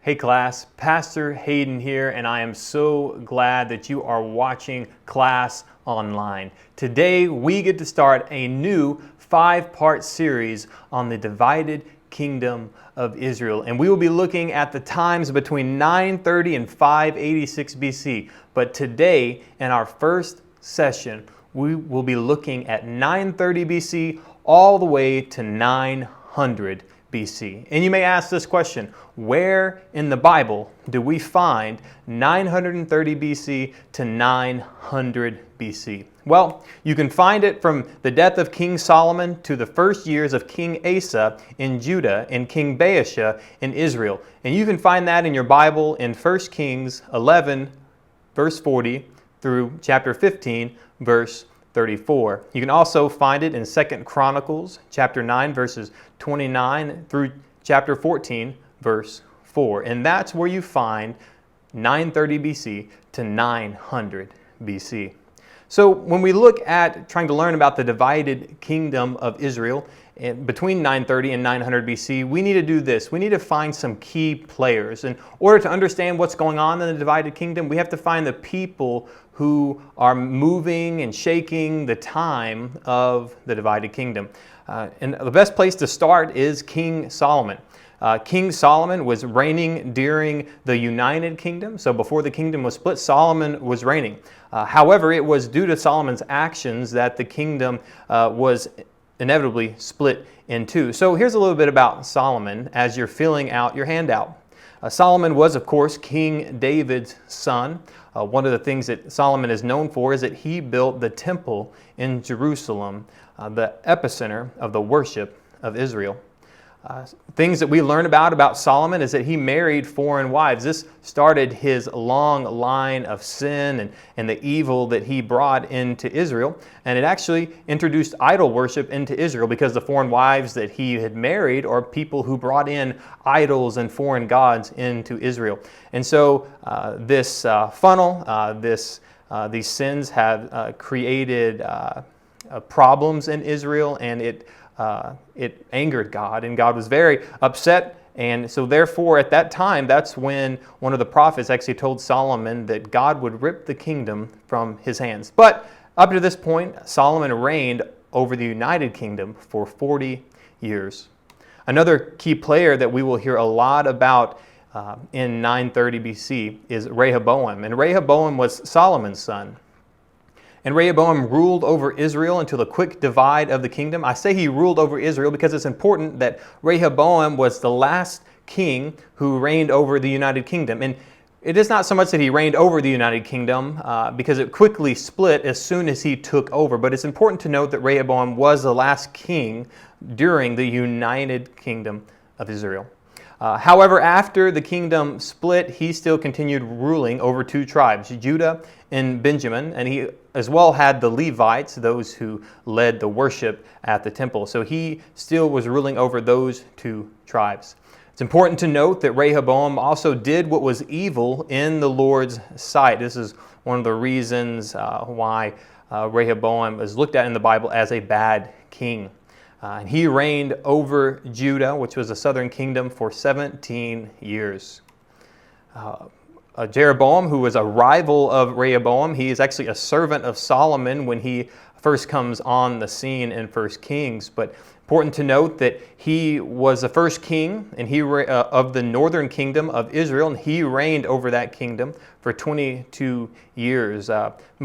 Hey class, Pastor Hayden here, and I am so glad that you are watching class online. Today we get to start a new 5-part series on the divided kingdom of Israel, and we will be looking at the times between 930 and 586 BC. But today, in our first session, we will be looking at 930 BC all the way to 900 BC. And you may ask this question: where in the Bible do we find 930 BC to 900 BC? Well, you can find it from the death of King Solomon to the first years of King Asa in Judah and King Basia in Israel. And you can find that in your Bible in 1 Kings 11, verse 40 through chapter 15, verse 34. You can also find it in 2 Chronicles chapter 9 verses 29 through chapter 14 verse 4. And that's where you find 930 BC to 900 BC. So when we look at trying to learn about the divided kingdom of Israel between 930 and 900 BC, we need to do this. We need to find some key players. In order to understand what's going on in the divided kingdom, we have to find the people who are moving and shaking the time of the divided kingdom. And the best place to start is King Solomon. King Solomon was reigning during the United Kingdom. So before the kingdom was split, Solomon was reigning. However, it was due to Solomon's actions that the kingdom was inevitably split in two. So here's a little bit about Solomon as you're filling out your handout. Solomon was, of course, King David's son. One of the things that Solomon is known for is that he built the temple in Jerusalem, the epicenter of the worship of Israel. Things that we learn about Solomon is that he married foreign wives. This started his long line of sin and the evil that he brought into Israel. And it actually introduced idol worship into Israel because the foreign wives that he had married are people who brought in idols and foreign gods into Israel. And so this funnel, these sins have created problems in Israel, and it angered God, and God was very upset. And so therefore at that time, that's when one of the prophets actually told Solomon that God would rip the kingdom from his hands. But up to this point, Solomon reigned over the United Kingdom for 40 years. Another key player that we will hear a lot about in 930 BC is Rehoboam. And Rehoboam was Solomon's son. And Rehoboam ruled over Israel until the quick divide of the kingdom. I say he ruled over Israel because it's important that Rehoboam was the last king who reigned over the United Kingdom. And it is not so much that he reigned over the United Kingdom because it quickly split as soon as he took over. But it's important to note that Rehoboam was the last king during the United Kingdom of Israel. However, after the kingdom split, he still continued ruling over two tribes, Judah and Benjamin, and he as well had the Levites, those who led the worship at the temple. So he still was ruling over those two tribes. It's important to note that Rehoboam also did what was evil in the Lord's sight. This is one of the reasons why Rehoboam is looked at in the Bible as a bad king. And he reigned over Judah, which was a southern kingdom, for 17 years. Jeroboam, who was a rival of Rehoboam, he is actually a servant of Solomon when he first comes on the scene in 1 Kings. But important to note that he was the first king and of the northern kingdom of Israel, and he reigned over that kingdom for 22 years.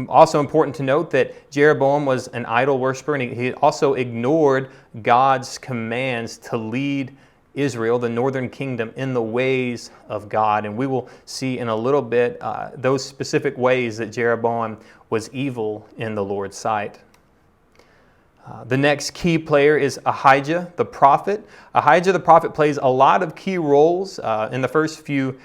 Also important to note that Jeroboam was an idol worshiper, and he also ignored God's commands to lead Israel, the northern kingdom, in the ways of God. And we will see in a little bit those specific ways that Jeroboam was evil in the Lord's sight. The next key player is Abijah, the prophet. Abijah, the prophet, plays a lot of key roles in the first few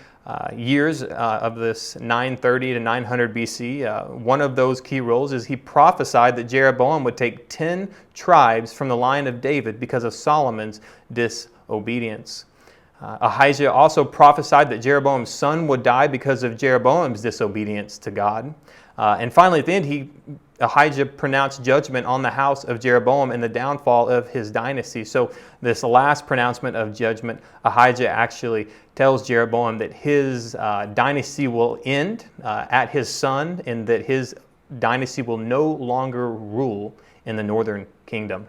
years of this 930 to 900 BC. One of those key roles is he prophesied that Jeroboam would take 10 tribes from the line of David because of Solomon's disobedience. Abijah also prophesied that Jeroboam's son would die because of Jeroboam's disobedience to God. And finally, at the end, he Ahijah pronounced judgment on the house of Jeroboam and the downfall of his dynasty. So this last pronouncement of judgment, Ahijah actually tells Jeroboam that his dynasty will end at his son, and that his dynasty will no longer rule in the northern kingdom.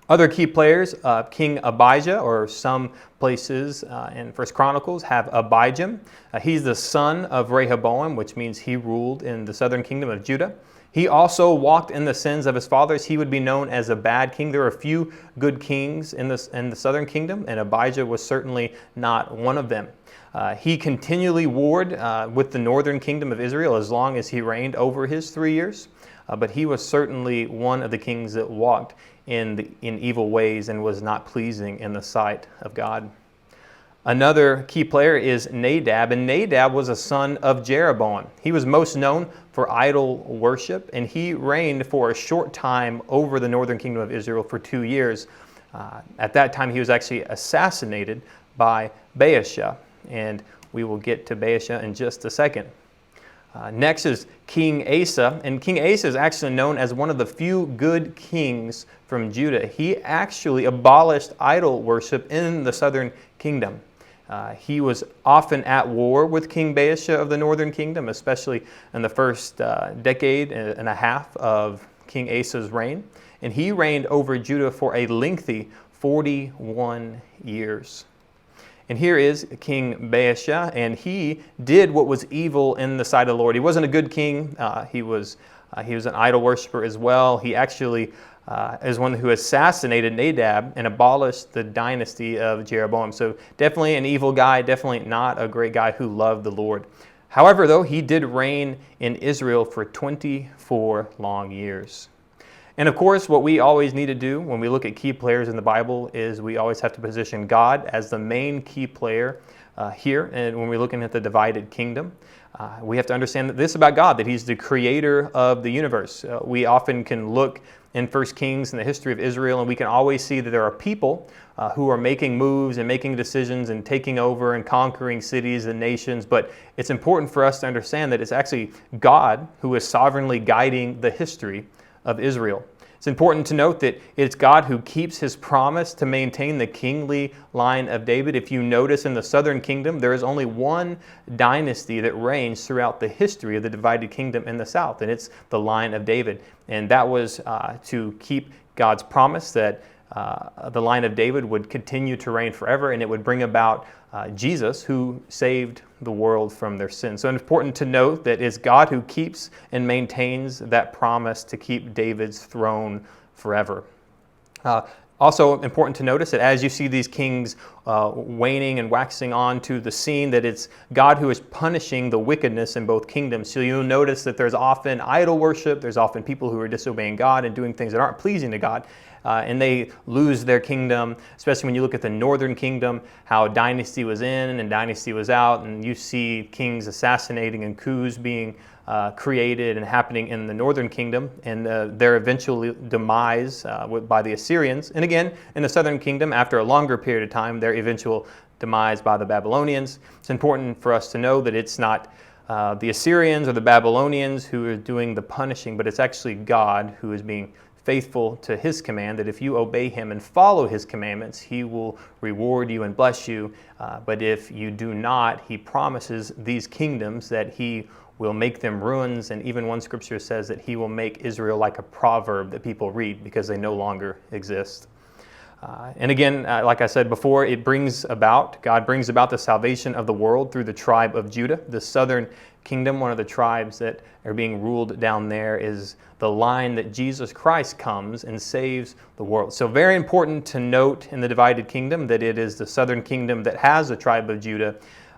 Other key players, King Abijah, or some places in 1 Chronicles have Abijah. He's the son of Rehoboam, which means he ruled in the southern kingdom of Judah. He also walked in the sins of his fathers. He would be known as a bad king. There are a few good kings in the southern kingdom, and Abijah was certainly not one of them. He continually warred with the northern kingdom of Israel as long as he reigned over his 3 years. But he was certainly one of the kings that walked in evil ways and was not pleasing in the sight of God. Another key player is Nadab, and Nadab was a son of Jeroboam. He was most known for idol worship, and he reigned for a short time over the northern kingdom of Israel for 2 years. At that time, he was actually assassinated by Basia, and we will get to Basia in just a second. Next is King Asa, and King Asa is actually known as one of the few good kings from Judah. He actually abolished idol worship in the southern kingdom. He was often at war with King Basia of the northern kingdom, especially in the first decade and a half of King Asa's reign. And he reigned over Judah for a lengthy 41 years. And here is King Basia, and he did what was evil in the sight of the Lord. He wasn't a good king. He was an idol worshiper as well. He actually is one who assassinated Nadab and abolished the dynasty of Jeroboam. So definitely an evil guy, definitely not a great guy who loved the Lord. However, though, he did reign in Israel for 24 long years. And of course, what we always need to do when we look at key players in the Bible is we always have to position God as the main key player here. And when we're looking at the divided kingdom, we have to understand this about God, that He's the creator of the universe. We often can look in 1 Kings and the history of Israel, and we can always see that there are people who are making moves and making decisions and taking over and conquering cities and nations. But it's important for us to understand that it's actually God who is sovereignly guiding the history of Israel. It's important to note that it's God who keeps His promise to maintain the kingly line of David. If you notice in the southern kingdom, there is only one dynasty that reigns throughout the history of the divided kingdom in the south, and it's the line of David. And that was to keep God's promise that the line of David would continue to reign forever, and it would bring about Jesus, who saved the world from their sins. So it's important to note that it's God who keeps and maintains that promise to keep David's throne forever. Also important to notice that as you see these kings waning and waxing on to the scene, that it's God who is punishing the wickedness in both kingdoms. So you'll notice that there's often idol worship, there's often people who are disobeying God and doing things that aren't pleasing to God. And they lose their kingdom, especially when you look at the northern kingdom, how dynasty was in and dynasty was out, and you see kings assassinating and coups being created and happening in the northern kingdom, and their eventual demise by the Assyrians. And again, in the southern kingdom, after a longer period of time, their eventual demise by the Babylonians. It's important for us to know that it's not the Assyrians or the Babylonians who are doing the punishing, but it's actually God who is being faithful to His command, that if you obey Him and follow His commandments, He will reward you and bless you. But if you do not, He promises these kingdoms that He will make them ruins. And even one scripture says that He will make Israel like a proverb that people read because they no longer exist. And again, like I said before, God brings about the salvation of the world through the tribe of Judah. The southern kingdom, one of the tribes that are being ruled down there, is the line that Jesus Christ comes and saves the world. So very important to note in the divided kingdom that it is the southern kingdom that has the tribe of Judah,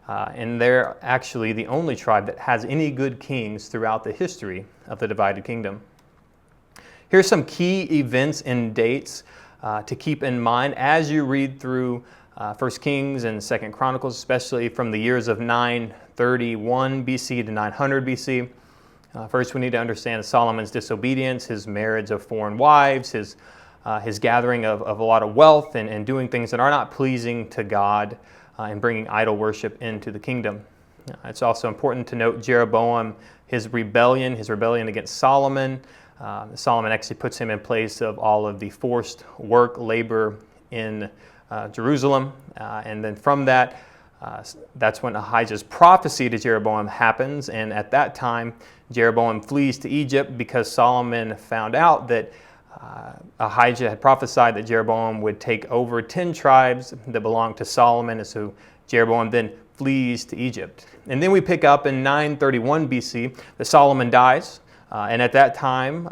and they're actually the only tribe that has any good kings throughout the history of the divided kingdom. Here's some key events and dates to keep in mind as you read through 1 Kings and 2 Chronicles, especially from the years of 931 BC to 900 BC. First, we need to understand Solomon's disobedience, his marriage of foreign wives, his gathering of a lot of wealth, and doing things that are not pleasing to God, and bringing idol worship into the kingdom. It's also important to note Jeroboam, his rebellion against Solomon. Solomon actually puts him in place of all of the forced work, labor in Jerusalem. And then from that, that's when Ahijah's prophecy to Jeroboam happens. And at that time, Jeroboam flees to Egypt because Solomon found out that Ahijah had prophesied that Jeroboam would take over 10 tribes that belonged to Solomon. And so Jeroboam then flees to Egypt. And then we pick up in 931 BC that Solomon dies. And at that time,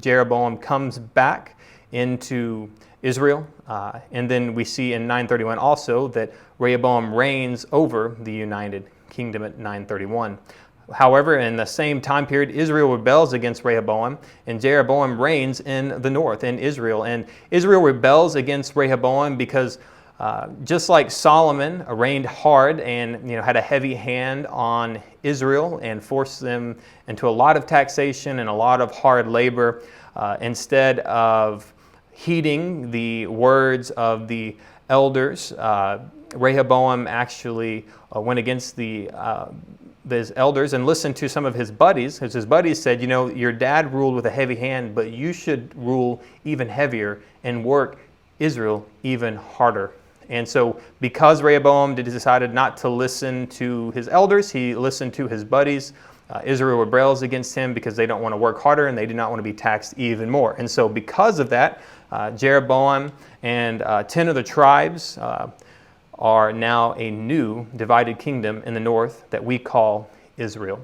Jeroboam comes back into Israel. And then we see in 931 also that Rehoboam reigns over the United Kingdom at 931. However, in the same time period, Israel rebels against Rehoboam, and Jeroboam reigns in the north, in Israel. And Israel rebels against Rehoboam because just like Solomon reigned hard and had a heavy hand on Israel and forced them into a lot of taxation and a lot of hard labor, instead of heeding the words of the elders, Rehoboam actually went against his elders and listened to some of his buddies, because his buddies said, your dad ruled with a heavy hand, but you should rule even heavier and work Israel even harder. And so because Rehoboam decided not to listen to his elders, he listened to his buddies. Israel rebels against him because they don't want to work harder and they do not want to be taxed even more. And so because of that, Jeroboam and 10 of the tribes are now a new divided kingdom in the north that we call Israel.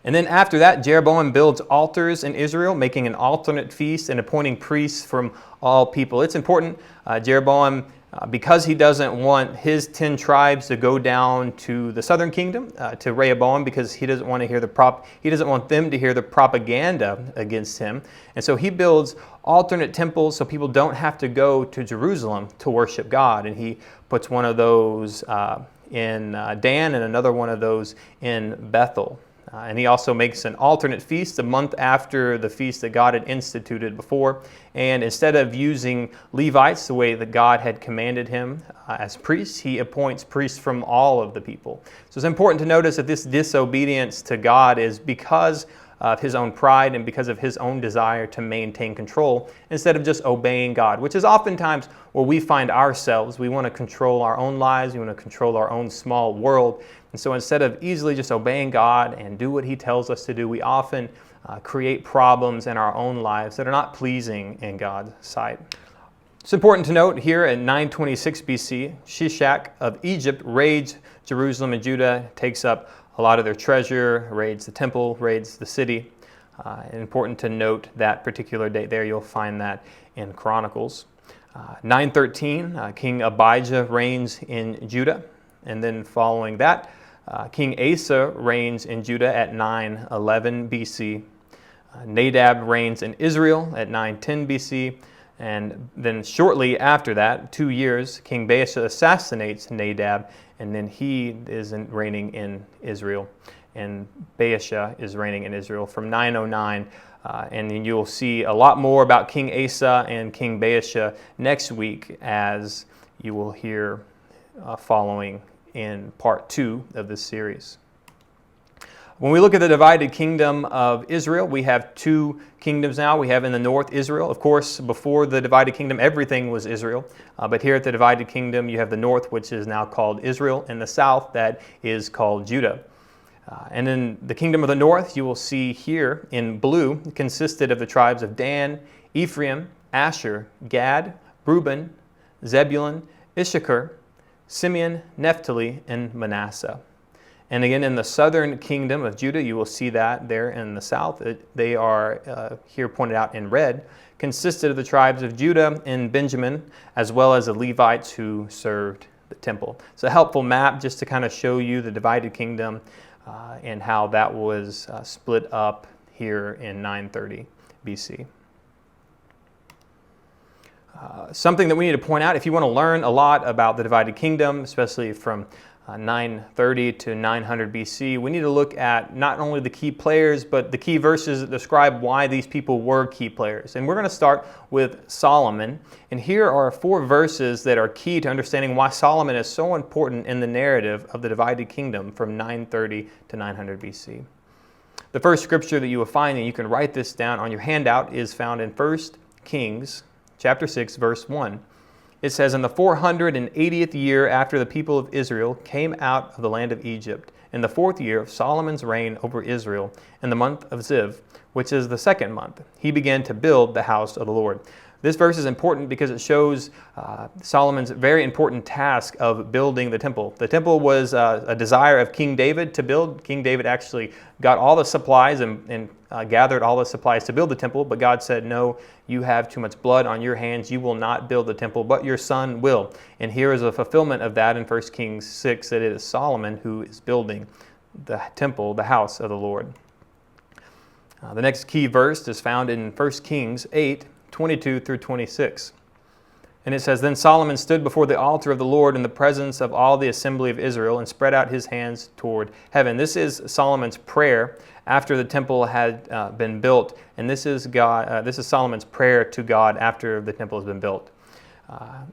And then after that, Jeroboam builds altars in Israel, making an alternate feast and appointing priests from all people. It's important, Jeroboam, because he doesn't want his 10 tribes to go down to the southern kingdom, to Rehoboam, because he doesn't want to hear he doesn't want them to hear the propaganda against him. And so he builds alternate temples so people don't have to go to Jerusalem to worship God. And he puts one of those in Dan and another one of those in Bethel. And he also makes an alternate feast a month after the feast that God had instituted before. And instead of using Levites the way that God had commanded him as priests, he appoints priests from all of the people. So it's important to notice that this disobedience to God is because of his own pride and because of his own desire to maintain control instead of just obeying God, which is oftentimes where we find ourselves. We want to control our own lives. We want to control our own small world. And so instead of easily just obeying God and do what he tells us to do, we often create problems in our own lives that are not pleasing in God's sight. It's important to note here in 926 BC, Shishak of Egypt raids Jerusalem and Judah, takes up a lot of their treasure, raids the temple, raids the city. Important to note that particular date there. You'll find that in Chronicles. 913, King Abijah reigns in Judah. And then following that, King Asa reigns in Judah at 911 BC. Nadab reigns in Israel at 910 BC. And then shortly after that, 2 years, King Basia assassinates Nadab, and then he is reigning in Israel. And Basia is reigning in Israel from 909. And then you'll see a lot more about King Asa and King Basia next week, as you will hear following in part 2 of this series. When we look at the divided kingdom of Israel, we have 2 kingdoms now. We have in the north Israel. Of course, before the divided kingdom, everything was Israel. But here at the divided kingdom, you have the north, which is now called Israel, and the south, that is called Judah. And in the kingdom of the north, you will see here in blue, consisted of the tribes of Dan, Ephraim, Asher, Gad, Reuben, Zebulun, Issachar, Simeon, Naphtali, and Manasseh. And again, in the southern kingdom of Judah, you will see that there in the south. They are here pointed out in red, consisted of the tribes of Judah and Benjamin, as well as the Levites who served the temple. It's a helpful map just to kind of show you the divided kingdom and how that was split up here in 930 BC. Something that we need to point out, if you want to learn a lot about the divided kingdom, especially from 930 to 900 BC, we need to look at not only the key players, but the key verses that describe why these people were key players. And we're going to start with Solomon. And here are 4 verses that are key to understanding why Solomon is so important in the narrative of the divided kingdom from 930 to 900 BC. The first scripture that you will find, and you can write this down on your handout, is found in 1 Kings chapter 6, verse 1. It says, "In the 480th year after the people of Israel came out of the land of Egypt, in the 4th year of Solomon's reign over Israel, in the month of Ziv, which is the 2nd month, he began to build the house of the Lord." This verse is important because it shows Solomon's very important task of building the temple. The temple was a desire of King David to build. King David actually got all the supplies and gathered all the supplies to build the temple, but God said, "No, you have too much blood on your hands. You will not build the temple, but your son will." And here is a fulfillment of that in 1 Kings 6, that it is Solomon who is building the temple, the house of the Lord. The next key verse is found in 1 Kings 8, 22 through 26. And it says, "Then Solomon stood before the altar of the Lord in the presence of all the assembly of Israel and spread out his hands toward heaven." This is Solomon's prayer after the temple had been built, and this is Solomon's prayer to God after the temple has been built.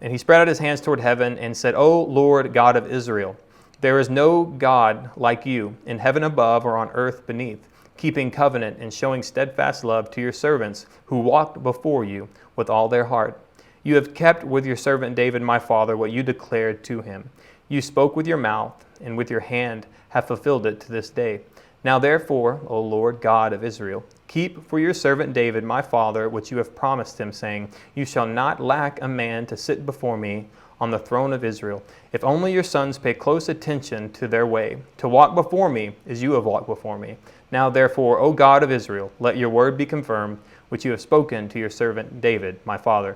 And he spread out his hands toward heaven and said, "O Lord God of Israel, there is no God like you in heaven above or on earth beneath, keeping covenant and showing steadfast love to your servants who walked before you with all their heart. You have kept with your servant David my father what you declared to him. You spoke with your mouth, and with your hand have fulfilled it to this day. Now therefore, O Lord God of Israel, keep for your servant David my father what you have promised him, saying, You shall not lack a man to sit before me on the throne of Israel, if only your sons pay close attention to their way, to walk before me as you have walked before me. Now therefore, O God of Israel, let your word be confirmed, which you have spoken to your servant David, my father."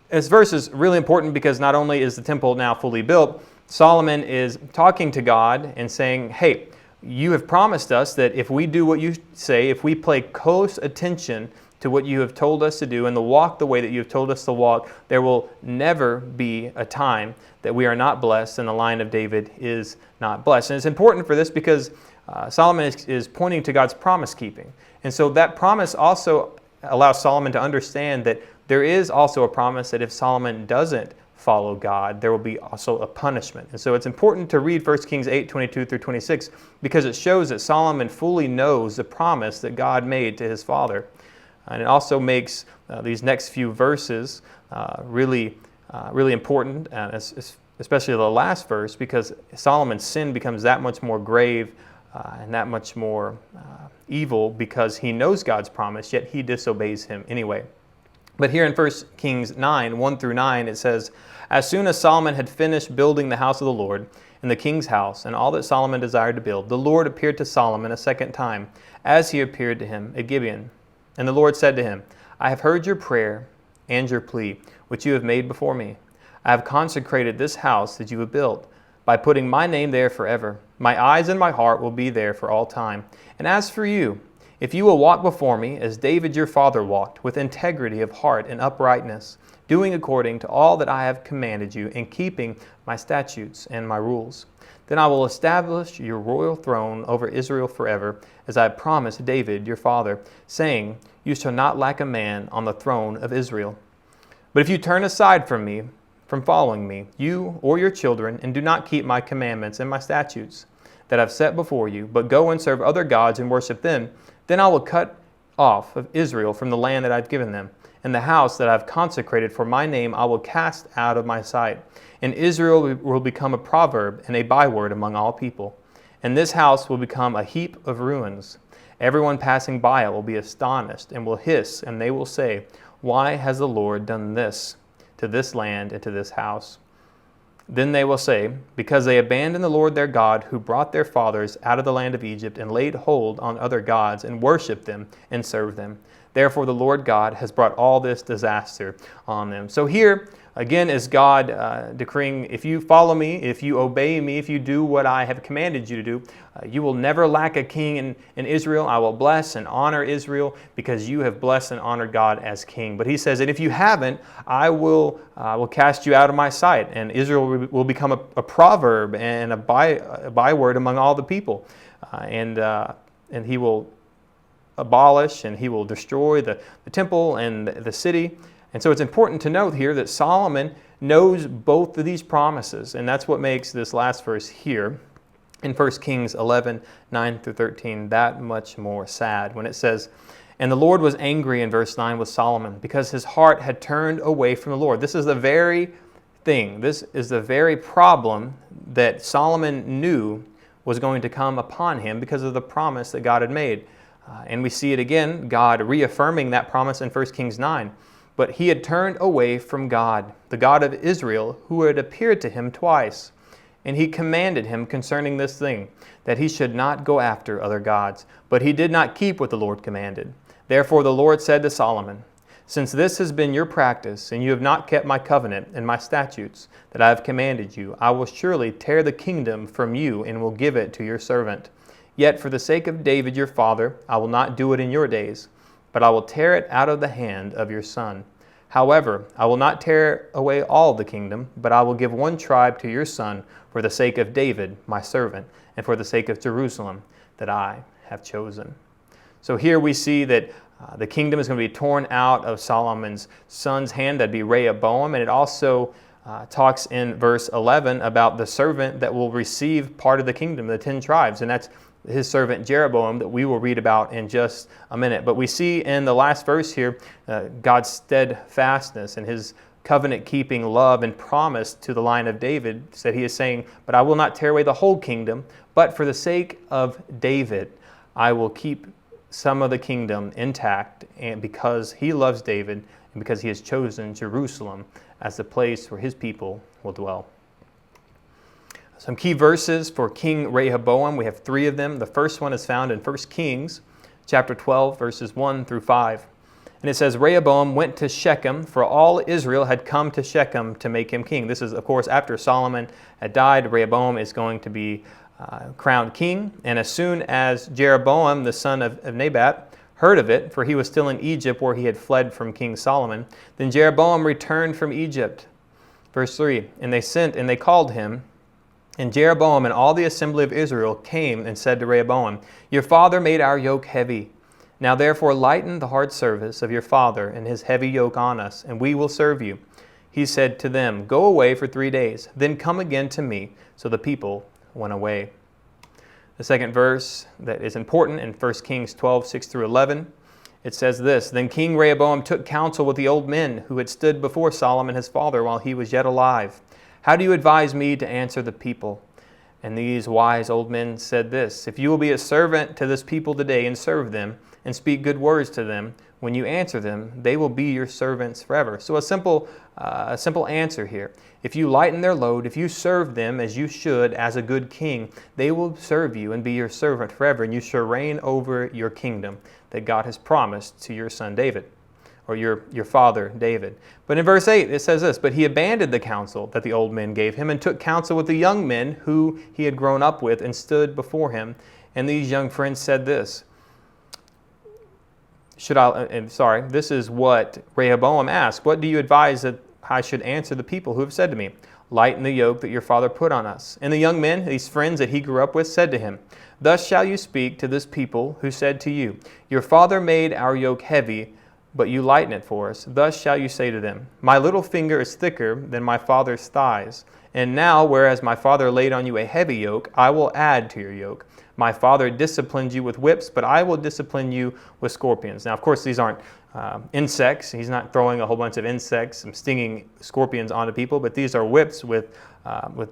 This verse is really important because not only is the temple now fully built, Solomon is talking to God and saying, "Hey, you have promised us that if we do what you say, if we pay close attention to what you have told us to do and to walk the way that you have told us to walk, there will never be a time that we are not blessed and the line of David is not blessed." And it's important for this because Solomon is pointing to God's promise keeping. And so that promise also allows Solomon to understand that there is also a promise that if Solomon doesn't follow God, there will be also a punishment. And so it's important to read 1 Kings 8, 22 through 26 because it shows that Solomon fully knows the promise that God made to his father. And it also makes these next few verses really important, especially the last verse, because Solomon's sin becomes that much more grave and that much more evil because he knows God's promise, yet he disobeys him anyway. But here in 1 Kings 9, 1 through 9, it says, "As soon as Solomon had finished building the house of the Lord and the king's house and all that Solomon desired to build, the Lord appeared to Solomon a second time, as he appeared to him at Gibeon. And the Lord said to him, I have heard your prayer and your plea, which you have made before me. I have consecrated this house that you have built, by putting my name there forever. My eyes and my heart will be there for all time. And as for you, if you will walk before me, as David your father walked, with integrity of heart and uprightness, doing according to all that I have commanded you, and keeping my statutes and my rules, then I will establish your royal throne over Israel forever, as I promised David your father, saying, You shall not lack a man on the throne of Israel. But if you turn aside from me, from following me, you or your children, and do not keep my commandments and my statutes that I've set before you, but go and serve other gods and worship them, then I will cut off of Israel from the land that I've given them, and the house that I've consecrated for my name I will cast out of my sight. And Israel will become a proverb and a byword among all people. And this house will become a heap of ruins. Everyone passing by it will be astonished and will hiss, and they will say, Why has the Lord done this to this land and to this house? Then they will say, Because they abandoned the Lord their God, who brought their fathers out of the land of Egypt, and laid hold on other gods, and worshipped them, and served them. Therefore the Lord God has brought all this disaster on them. So here, again, is God decreeing, if you follow me, if you obey me, if you do what I have commanded you to do, you will never lack a king in Israel. I will bless and honor Israel because you have blessed and honored God as king. But he says that if you haven't, I will cast you out of my sight, and Israel will become a proverb and a byword among all the people. And he will abolish and he will destroy the temple and the city. And so it's important to note here that Solomon knows both of these promises, and that's what makes this last verse here in 1 Kings 11, 9 through 13, that much more sad when it says, "And the Lord was angry," in verse 9, with Solomon, because his heart had turned away from the Lord. This is the very thing, this is the very problem that Solomon knew was going to come upon him because of the promise that God had made. And we see it again, God reaffirming that promise in 1 Kings 9. But he had turned away from God, the God of Israel, who had appeared to him twice. And he commanded him concerning this thing, that he should not go after other gods. But he did not keep what the Lord commanded. Therefore the Lord said to Solomon, "Since this has been your practice, and you have not kept my covenant and my statutes that I have commanded you, I will surely tear the kingdom from you and will give it to your servant. Yet for the sake of David your father, I will not do it in your days, but I will tear it out of the hand of your son. However, I will not tear away all the kingdom, but I will give one tribe to your son for the sake of David, my servant, and for the sake of Jerusalem that I have chosen." So here we see that the kingdom is going to be torn out of Solomon's son's hand. That'd be Rehoboam. And it also talks in verse 11 about the servant that will receive part of the kingdom, the 10 tribes. And that's his servant Jeroboam that we will read about in just a minute. But we see in the last verse here God's steadfastness and his covenant-keeping love and promise to the line of David, that he is saying, "But I will not tear away the whole kingdom, but for the sake of David, I will keep some of the kingdom intact, and because he loves David and because he has chosen Jerusalem as the place where his people will dwell." Some key verses for King Rehoboam. We have 3 of them. The first one is found in 1 Kings chapter 12, verses 1 through 5. And it says, "Rehoboam went to Shechem, for all Israel had come to Shechem to make him king." This is, of course, after Solomon had died. Rehoboam is going to be crowned king. And as soon as Jeroboam, the son of Nadab, heard of it, for he was still in Egypt where he had fled from King Solomon, then Jeroboam returned from Egypt. Verse 3, "And they sent and they called him. And Jeroboam and all the assembly of Israel came and said to Rehoboam, 'Your father made our yoke heavy. Now therefore lighten the hard service of your father and his heavy yoke on us, and we will serve you.' He said to them, 'Go away for 3 days, then come again to me.' So the people went away." The second verse that is important in 1 Kings 12, 6 through 11, it says this, "Then King Rehoboam took counsel with the old men who had stood before Solomon his father while he was yet alive. 'How do you advise me to answer the people?' And these wise old men said this, 'If you will be a servant to this people today and serve them and speak good words to them, when you answer them, they will be your servants forever.'" So a simple answer here. If you lighten their load, if you serve them as you should as a good king, they will serve you and be your servant forever, and you shall reign over your kingdom that God has promised to your son David, or your father David. But in verse 8 it says this, "But he abandoned the counsel that the old men gave him and took counsel with the young men who he had grown up with and stood before him. And these young friends said this." This is what Rehoboam asked. "What do you advise that I should answer the people who have said to me, 'Lighten the yoke that your father put on us'?" And the young men, these friends that he grew up with, said to him, "Thus shall you speak to this people who said to you, 'Your father made our yoke heavy, but you lighten it for us.' Thus shall you say to them, 'My little finger is thicker than my father's thighs. And now, whereas my father laid on you a heavy yoke, I will add to your yoke. My father disciplined you with whips, but I will discipline you with scorpions." Now, of course, these aren't insects. He's not throwing a whole bunch of insects, some stinging scorpions onto people, but these are whips with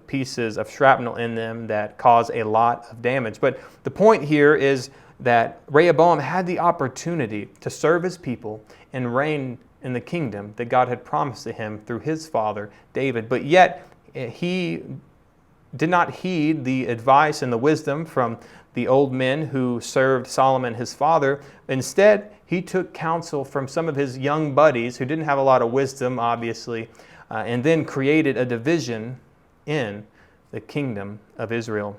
pieces of shrapnel in them that cause a lot of damage. But the point here is that Rehoboam had the opportunity to serve his people and reign in the kingdom that God had promised to him through his father David. But yet he did not heed the advice and the wisdom from the old men who served Solomon his father. Instead, he took counsel from some of his young buddies who didn't have a lot of wisdom, obviously, and then created a division in the kingdom of Israel.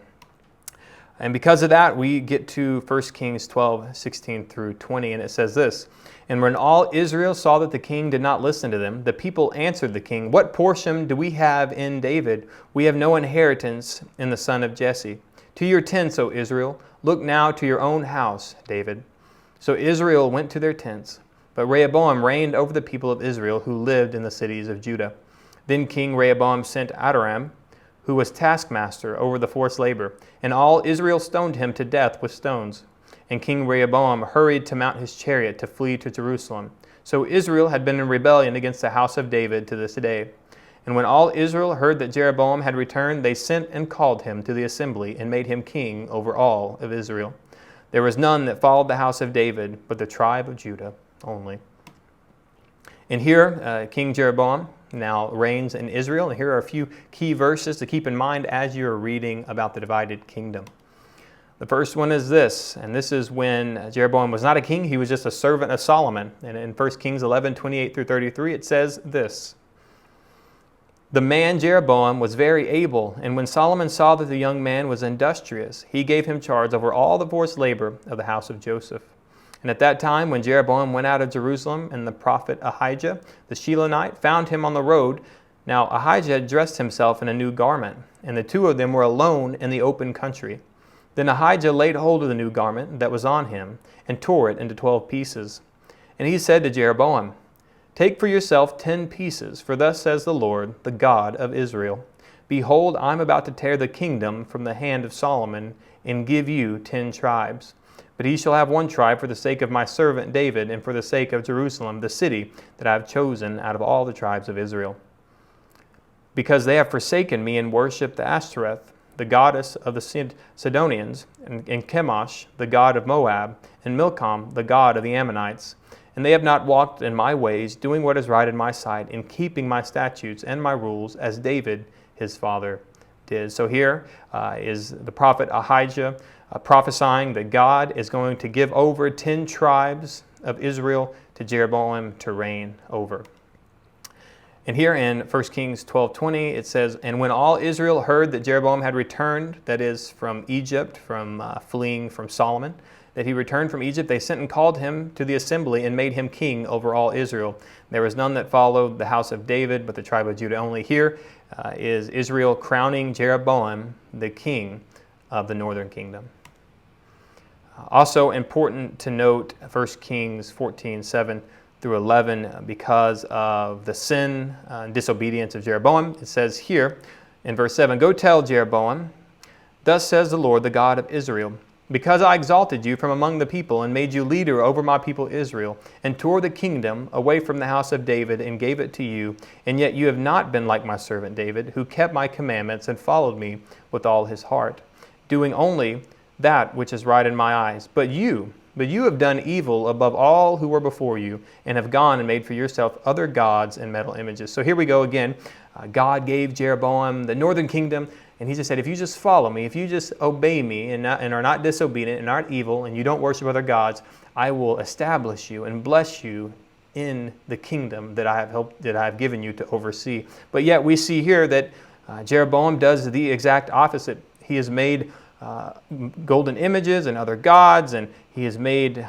And because of that, we get to 1 Kings 12, 16 through 20, and it says this, "And when all Israel saw that the king did not listen to them, the people answered the king, 'What portion do we have in David? We have no inheritance in the son of Jesse. To your tents, O Israel. Look now to your own house, David.' So Israel went to their tents, but Rehoboam reigned over the people of Israel who lived in the cities of Judah. Then King Rehoboam sent Adoram, who was taskmaster over the forced labor, and all Israel stoned him to death with stones. And King Rehoboam hurried to mount his chariot to flee to Jerusalem. So Israel had been in rebellion against the house of David to this day. And when all Israel heard that Jeroboam had returned, they sent and called him to the assembly and made him king over all of Israel. There was none that followed the house of David, but the tribe of Judah only." And here, King Jeroboam now reigns in Israel. And here are a few key verses to keep in mind as you're reading about the divided kingdom. The first one is this, and this is when Jeroboam was not a king, he was just a servant of Solomon. And in 1 Kings 11, 28 through 33, it says this, "The man Jeroboam was very able, and when Solomon saw that the young man was industrious, he gave him charge over all the forced labor of the house of Joseph. And at that time, when Jeroboam went out of Jerusalem, and the prophet Abijah, the Shilonite, found him on the road, now Abijah had dressed himself in a new garment, and the two of them were alone in the open country. Then Abijah laid hold of the new garment that was on him, and tore it into 12 pieces. And he said to Jeroboam, 'Take for yourself 10 pieces, for thus says the Lord, the God of Israel, Behold, I am about to tear the kingdom from the hand of Solomon, and give you 10 tribes. But he shall have 1 tribe for the sake of my servant David, and for the sake of Jerusalem, the city that I have chosen out of all the tribes of Israel. Because they have forsaken me and worshipped the Ashtoreth, the goddess of the Sidonians, and Chemosh, the god of Moab, and Milcom, the god of the Ammonites. And they have not walked in my ways, doing what is right in my sight, in keeping my statutes and my rules, as David his father did.'" So here is the prophet Abijah prophesying that God is going to give over 10 tribes of Israel to Jeroboam to reign over. And here in 1 Kings 12:20, it says, "And when all Israel heard that Jeroboam had returned," that is from Egypt, from fleeing from Solomon, "that he returned from Egypt, they sent and called him to the assembly and made him king over all Israel. There was none that followed the house of David, but the tribe of Judah only." Here is Israel crowning Jeroboam the king of the northern kingdom. Also important to note 1 Kings 14:7 through 11, because of the sin and disobedience of Jeroboam. It says here in verse 7, "Go tell Jeroboam, thus says the Lord, the God of Israel, because I exalted you from among the people and made you leader over my people Israel, and tore the kingdom away from the house of David and gave it to you, and yet you have not been like my servant David, who kept my commandments and followed me with all his heart, doing only that which is right in my eyes. But you have done evil above all who were before you, and have gone and made for yourself other gods and metal images." So here we go again. God gave Jeroboam the northern kingdom, and he just said, if you just follow me, if you just obey me and are not disobedient and aren't evil, and you don't worship other gods, I will establish you and bless you in the kingdom that I have given you to oversee. But yet we see here that Jeroboam does the exact opposite. He has made golden images and other gods, and he has made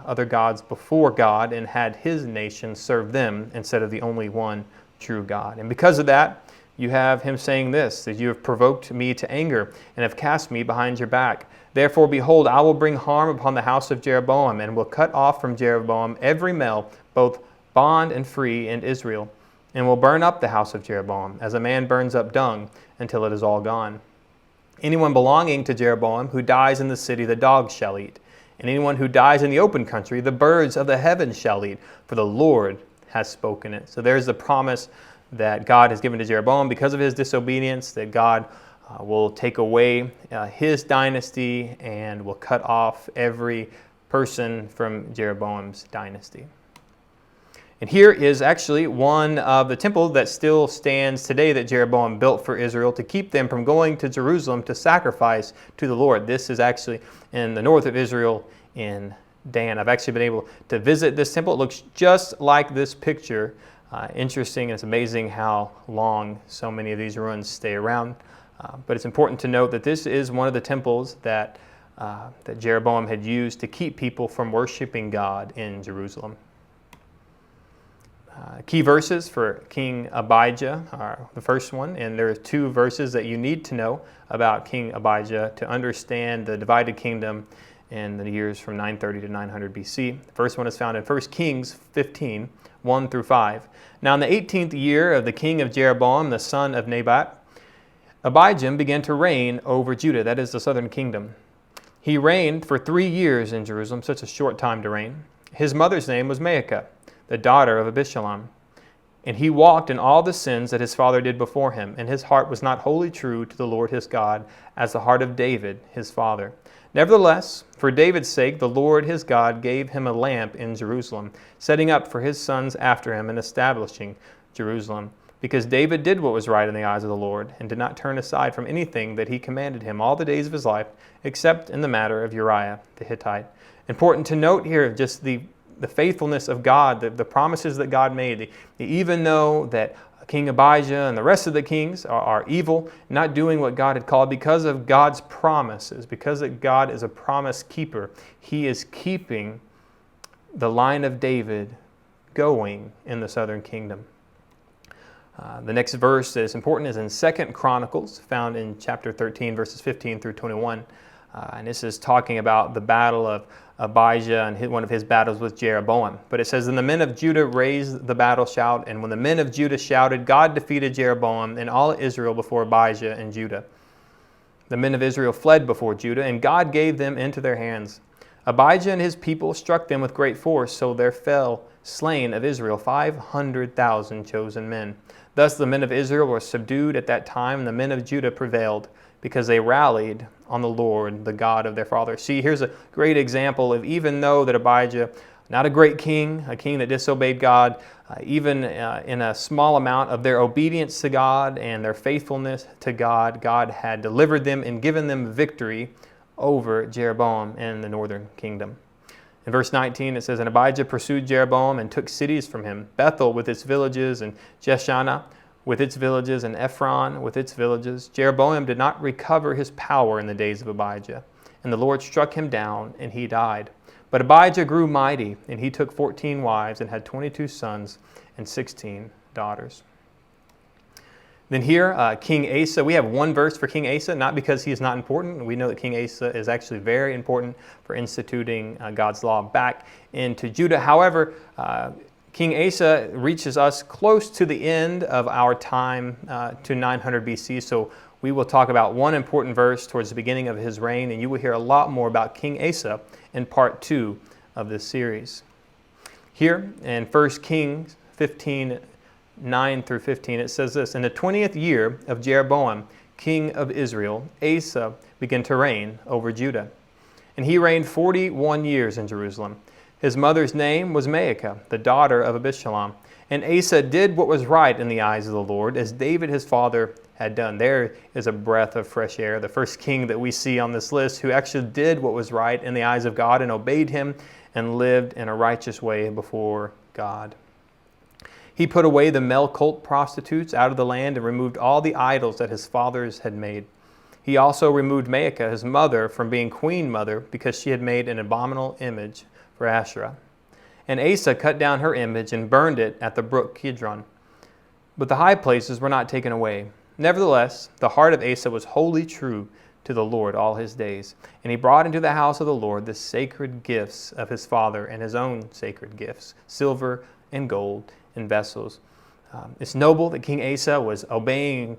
other gods before God and had his nation serve them instead of the only one true God. And because of that, you have him saying this, that you have provoked me to anger and have cast me behind your back. Therefore, behold, I will bring harm upon the house of Jeroboam, and will cut off from Jeroboam every male, both bond and free, in Israel, and will burn up the house of Jeroboam, as a man burns up dung, until it is all gone. Anyone belonging to Jeroboam who dies in the city, the dogs shall eat. And anyone who dies in the open country, the birds of the heavens shall eat, for the Lord has spoken it. So there's the promise that God has given to Jeroboam because of his disobedience, that God will take away his dynasty and will cut off every person from Jeroboam's dynasty. And here is actually one of the temples that still stands today that Jeroboam built for Israel to keep them from going to Jerusalem to sacrifice to the Lord. This is actually in the north of Israel in Dan. I've actually been able to visit this temple. It looks just like this picture Interesting, and it's amazing how long so many of these ruins stay around. But it's important to note that this is one of the temples that Jeroboam had used to keep people from worshiping God in Jerusalem. Key verses for King Abijah are the first one, and there are two verses that you need to know about King Abijah to understand the divided kingdom in the years from 930 to 900 BC. The first one is found in 1 Kings 15, 1 through 5. Now in the 18th year of the king of Jeroboam, the son of Nadab, Abijah began to reign over Judah, that is the southern kingdom. He reigned for 3 years in Jerusalem, such a short time to reign. His mother's name was Maacah, the daughter of Abijah. And he walked in all the sins that his father did before him, and his heart was not wholly true to the Lord his God, as the heart of David his father. Nevertheless, for David's sake, the Lord his God gave him a lamp in Jerusalem, setting up for his sons after him and establishing Jerusalem. Because David did what was right in the eyes of the Lord, and did not turn aside from anything that he commanded him all the days of his life, except in the matter of Uriah the Hittite. Important to note here just the faithfulness of God, the promises that God made. Even though that King Abijah and the rest of the kings are evil, not doing what God had called, because of God's promises, because that God is a promise keeper, he is keeping the line of David going in the southern kingdom. The next verse that is important is in 2 Chronicles, found in chapter 13, verses 15 through 21. And this is talking about the battle of Abijah and one of his battles with Jeroboam. But it says, "And the men of Judah raised the battle shout, and when the men of Judah shouted, God defeated Jeroboam and all Israel before Abijah and Judah. The men of Israel fled before Judah, and God gave them into their hands. Abijah and his people struck them with great force, so there fell slain of Israel 500,000 chosen men. Thus the men of Israel were subdued at that time, and the men of Judah prevailed, because they rallied on the Lord, the God of their fathers." See, here's a great example of, even though that Abijah, not a great king, a king that disobeyed God, even in a small amount of their obedience to God and their faithfulness to God, God had delivered them and given them victory over Jeroboam and the northern kingdom. In verse 19 it says, "And Abijah pursued Jeroboam and took cities from him, Bethel with its villages, and Jeshanah with its villages, and Ephron with its villages. Jeroboam did not recover his power in the days of Abijah, and the Lord struck him down, and he died. But Abijah grew mighty, and he took 14 wives, and had 22 sons and 16 daughters." Then here, King Asa, we have one verse for King Asa, not because he is not important. We know that King Asa is actually very important for instituting God's law back into Judah. However, King Asa reaches us close to the end of our time to 900 BC, so we will talk about one important verse towards the beginning of his reign, and you will hear a lot more about King Asa in part 2 of this series. Here in 1 Kings 15, 9 through 15, it says this, "In the 20th year of Jeroboam, king of Israel, Asa began to reign over Judah. And he reigned 41 years in Jerusalem. His mother's name was Maacah, the daughter of Abijah. And Asa did what was right in the eyes of the Lord, as David his father had done." There is a breath of fresh air. The first king that we see on this list who actually did what was right in the eyes of God and obeyed him and lived in a righteous way before God. He put away the male cult prostitutes out of the land and removed all the idols that his fathers had made. He also removed Maacah, his mother, from being queen mother because she had made an abominable image for Asherah. And Asa cut down her image and burned it at the brook Kidron. But the high places were not taken away. Nevertheless, the heart of Asa was wholly true to the Lord all his days. And he brought into the house of the Lord the sacred gifts of his father and his own sacred gifts, silver and gold and vessels. It's noble that King Asa was obeying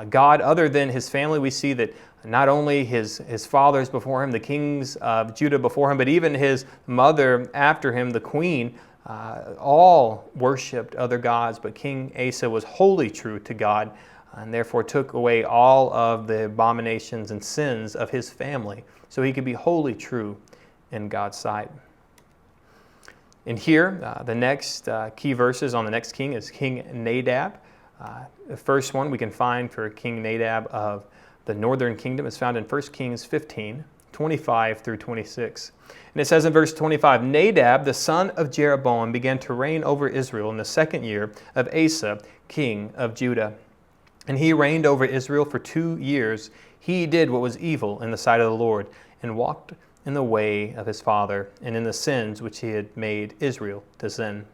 God. Other than his family, we see that not only his fathers before him, the kings of Judah before him, but even his mother after him, the queen, all worshipped other gods. But King Asa was wholly true to God, and therefore took away all of the abominations and sins of his family, so he could be wholly true in God's sight. And here, the next key verses on the next king is King Nadab. The first one we can find for King Nadab of the northern kingdom is found in 1 Kings 15, 25 through 26. And it says in verse 25, Nadab, the son of Jeroboam, began to reign over Israel in the 2nd year of Asa, king of Judah. And he reigned over Israel for 2 years. He did what was evil in the sight of the Lord, and walked in the way of his father, and in the sins which he had made Israel to sin.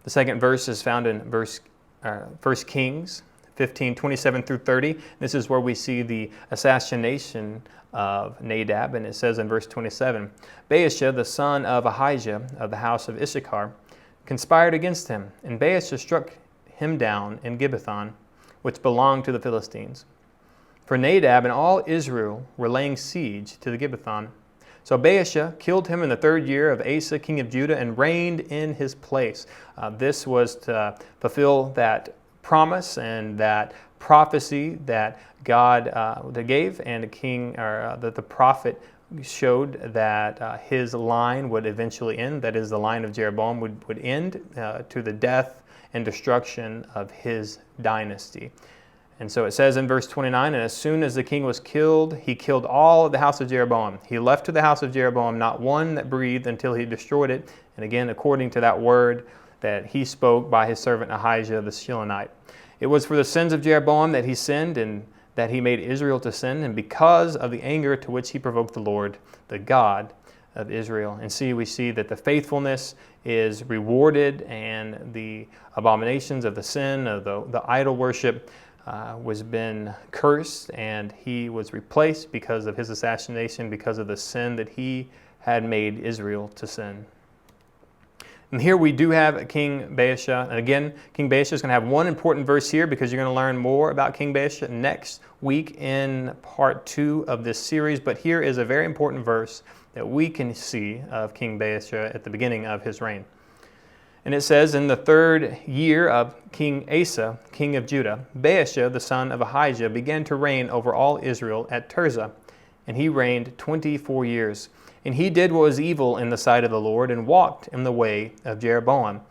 The second verse is found in 1 Kings 15, 27 through 30. This is where we see the assassination of Nadab, and it says in verse 27, Basia, the son of Abijah of the house of Issachar, conspired against him, and Basia struck him down in Gibbethon, which belonged to the Philistines. For Nadab and all Israel were laying siege to the Gibbethon. So Basia killed him in the 3rd year of Asa, king of Judah, and reigned in his place. This was to fulfill that promise and that prophecy that God that gave, and that the prophet showed that his line would eventually end. That is, the line of Jeroboam would end to the death and destruction of his dynasty. And so it says in verse 29, and as soon as the king was killed, he killed all of the house of Jeroboam. He left to the house of Jeroboam not one that breathed until he destroyed it. And again, according to that word that he spoke by his servant Ahijah the Shilonite. It was for the sins of Jeroboam that he sinned, and that he made Israel to sin, and because of the anger to which he provoked the Lord, the God of Israel. And we see that the faithfulness is rewarded, and the abominations of the sin of the idol worship was been cursed, and he was replaced because of his assassination, because of the sin that he had made Israel to sin. And here we do have King Basia. And again, King Basia is going to have one important verse here, because you're going to learn more about King Basia next week in part 2 of this series. But here is a very important verse that we can see of King Basia at the beginning of his reign. And it says, in the 3rd year of King Asa, king of Judah, Basia, the son of Ahijah, began to reign over all Israel at Tirzah. And he reigned 24 years. And he did what was evil in the sight of the Lord, and walked in the way of Jeroboam,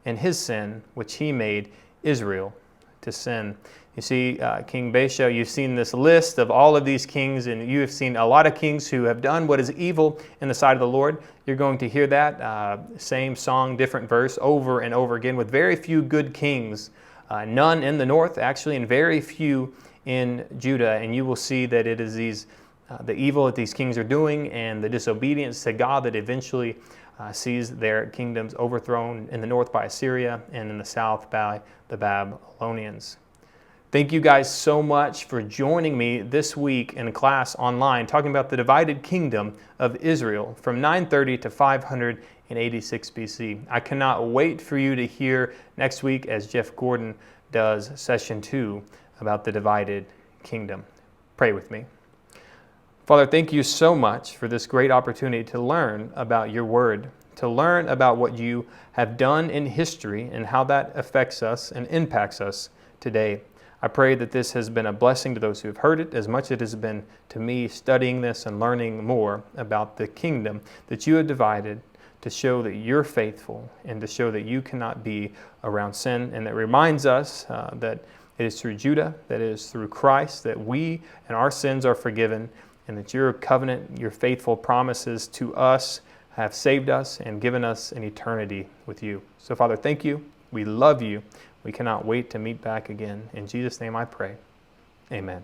and his sin, which he made Israel to sin. You see, King Basia, you've seen this list of all of these kings, and you have seen a lot of kings who have done what is evil in the sight of the Lord. You're going to hear that same song, different verse, over and over again, with very few good kings, none in the north, actually, and very few in Judah. And you will see that it is the evil that these kings are doing, and the disobedience to God, that eventually sees their kingdoms overthrown in the north by Assyria, and in the south by the Babylonians. Thank you guys so much for joining me this week in class online, talking about the divided kingdom of Israel from 930 to 586 BC. I cannot wait for you to hear next week as Jeff Gordon does session 2 about the divided kingdom. Pray with me. Father, thank you so much for this great opportunity to learn about your word, to learn about what you have done in history and how that affects us and impacts us today. I pray that this has been a blessing to those who have heard it, as much as it has been to me studying this and learning more about the kingdom that you have divided, to show that you're faithful and to show that you cannot be around sin. And that reminds us that it is through Judah, that it is through Christ, that we and our sins are forgiven, and that your covenant, your faithful promises to us have saved us and given us an eternity with you. So, Father, thank you. We love you. We cannot wait to meet back again. In Jesus' name I pray. Amen.